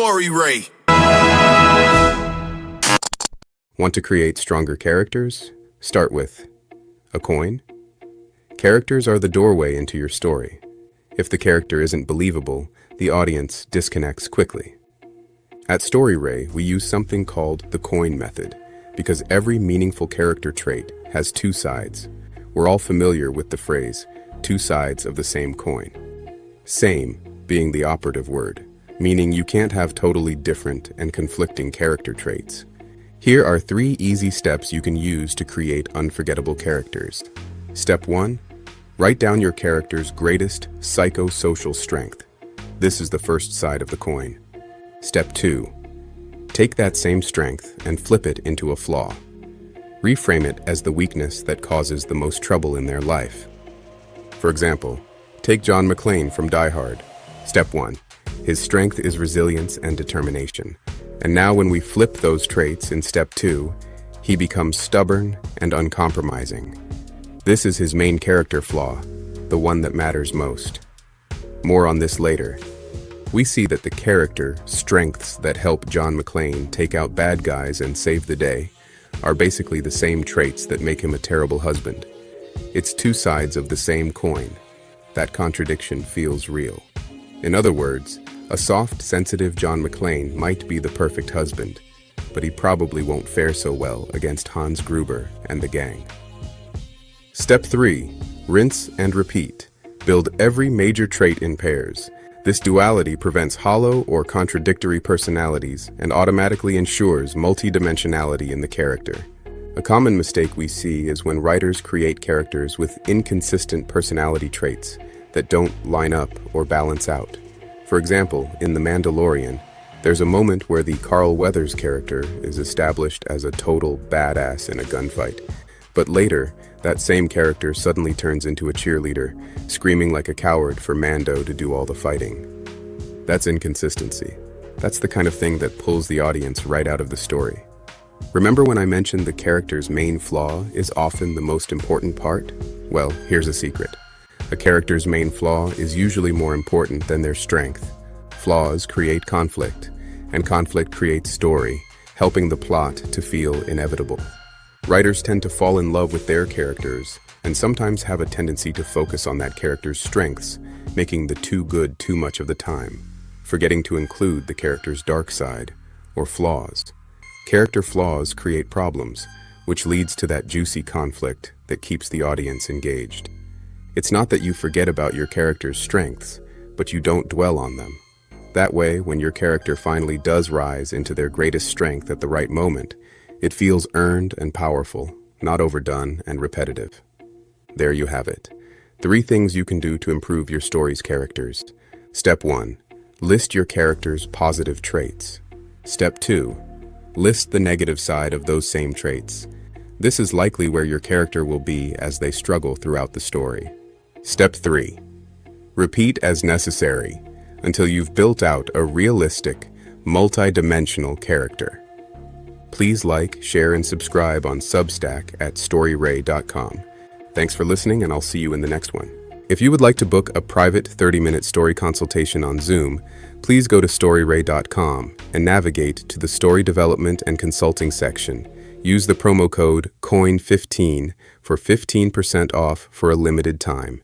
Story Ray. Want to create stronger characters? Start with a coin. Characters are the doorway into your story. If the character isn't believable, the audience disconnects quickly. At Story Ray, we use something called the coin method because every meaningful character trait has two sides. We're all familiar with the phrase, two sides of the same coin. Same being the operative word, meaning you can't have totally different and conflicting character traits. Here are 3 easy steps you can use to create unforgettable characters. Step 1. Write down your character's greatest psychosocial strength. This is the first side of the coin. Step 2. Take that same strength and flip it into a flaw. Reframe it as the weakness that causes the most trouble in their life. For example, take John McClane from Die Hard. Step 1. His strength is resilience and determination. And now when we flip those traits in Step 2, he becomes stubborn and uncompromising. This is his main character flaw, the one that matters most. More on this later. We see that the character strengths that help John McClane take out bad guys and save the day are basically the same traits that make him a terrible husband. It's two sides of the same coin. That contradiction feels real. In other words, a soft, sensitive John McClane might be the perfect husband, but he probably won't fare so well against Hans Gruber and the gang. Step 3. Rinse and repeat. Build every major trait in pairs. This duality prevents hollow or contradictory personalities and automatically ensures multidimensionality in the character. A common mistake we see is when writers create characters with inconsistent personality traits that don't line up or balance out. For example, in The Mandalorian, there's a moment where the Carl Weathers character is established as a total badass in a gunfight. But later, that same character suddenly turns into a cheerleader, screaming like a coward for Mando to do all the fighting. That's inconsistency. That's the kind of thing that pulls the audience right out of the story. Remember when I mentioned the character's main flaw is often the most important part? Well, here's a secret. A character's main flaw is usually more important than their strength. Flaws create conflict, and conflict creates story, helping the plot to feel inevitable. Writers tend to fall in love with their characters, and sometimes have a tendency to focus on that character's strengths, making the too good too much of the time, forgetting to include the character's dark side, or flaws. Character flaws create problems, which leads to that juicy conflict that keeps the audience engaged. It's not that you forget about your character's strengths, but you don't dwell on them. That way, when your character finally does rise into their greatest strength at the right moment, it feels earned and powerful, not overdone and repetitive. There you have it. 3 things you can do to improve your story's characters. Step 1. List your character's positive traits. Step 2. List the negative side of those same traits. This is likely where your character will be as they struggle throughout the story. Step 3. Repeat as necessary until you've built out a realistic, multi-dimensional character. Please like, share, and subscribe on Substack at storyray.com. Thanks for listening, and I'll see you in the next one. If you would like to book a private 30-minute story consultation on Zoom, please go to storyray.com and navigate to the Story Development and Consulting section. Use the promo code COIN15 for 15% off for a limited time.